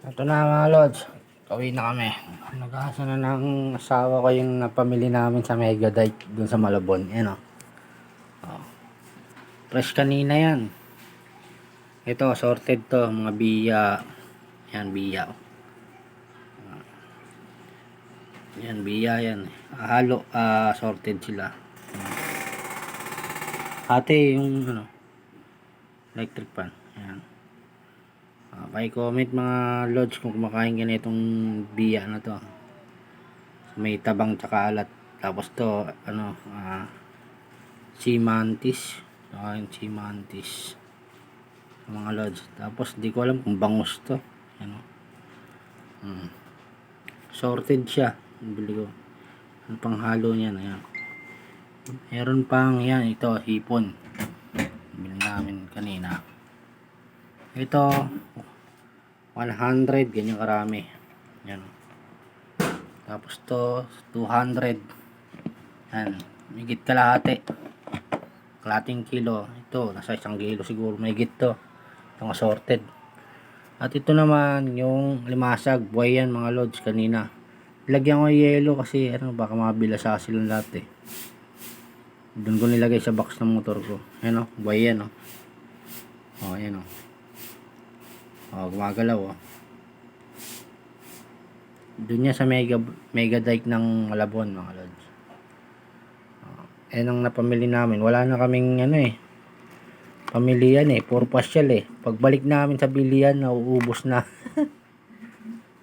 Ito na mga lods, pauwi na kami. Nag-asa na ng asawa ko yung napamili namin sa Megadite dun sa Malabon. Yan o. Oh. Fresh kanina yan. Ito, sorted to, mga biya. Yan, biya. Yan, biya yan. Halo, sorted sila. Ate, yung ano, electric pan. Yan. Comment mga lods kung kumakain ka na itong biya na to. May tabang tsaka alat. Tapos to ano, sea mantis, sea mantis mga lods. Tapos di ko alam kung bangus to, ano. Sorted siya, bili ko. Ano pang halo niyan, ayan. Meron pang yan, ito hipon, bili namin kanina. Ito 100, ganyan karami yan. Tapos to 200, yan, higit kalahating kilo. Ito nasa 1 kilo siguro, may higit to, itong assorted. At ito naman yung limasag, buhay yan mga lods. Kanina lagyan ko yelo kasi ano, baka mabilasa silang lahat doon ko nilagay sa box ng motor ko. Ayan o, buhay yan o. Ayan o, gumagalaw o. Doon niya sa Megadite ng Malabon mga lods. Ayan ang napamili namin. Wala na kaming ano pamilihan puro pasyal pagbalik namin sa bilihan nauubos na.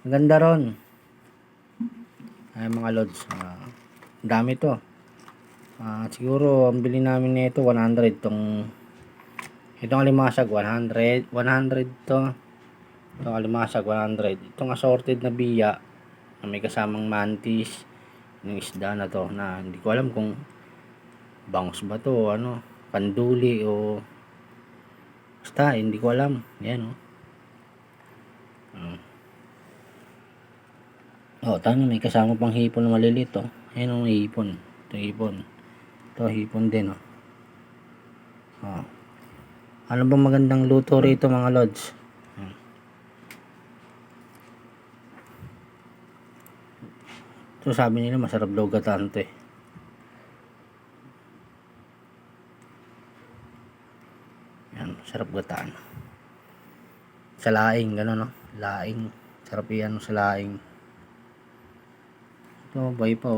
Ang ganda ron. Ay mga lods, dami to. Siguro ang bili namin nito 100 itong alimasag 100 to. Itong alimasag 100. Itong assorted na biya na may kasamang mantis, yung isda na to na hindi ko alam kung bangus ba to, ano, kanduli o basta hindi ko alam. Yan tama, may kasama pang hipon na maliliit ayan ang hipon. Ito hipon din ano ba magandang luto rito mga lods? So sabi nila masarap daw gataan to yan, sarap gataan sa laing, gano'n laing, sarap yan sa laing. Ito bay pa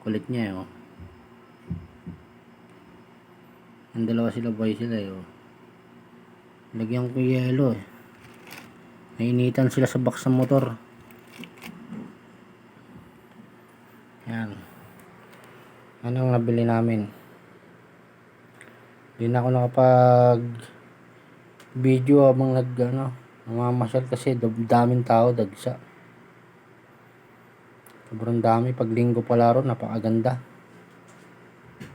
kulit niya ang dalawa sila, bay sila lagyan ko yelo nainitan sila sa box ng motor. Yan, anong nabili namin. Hindi na ako nakapag video habang namamasyal kasi daming tao, dagsa sobrang dami. Pag linggo pala ron, napakaganda.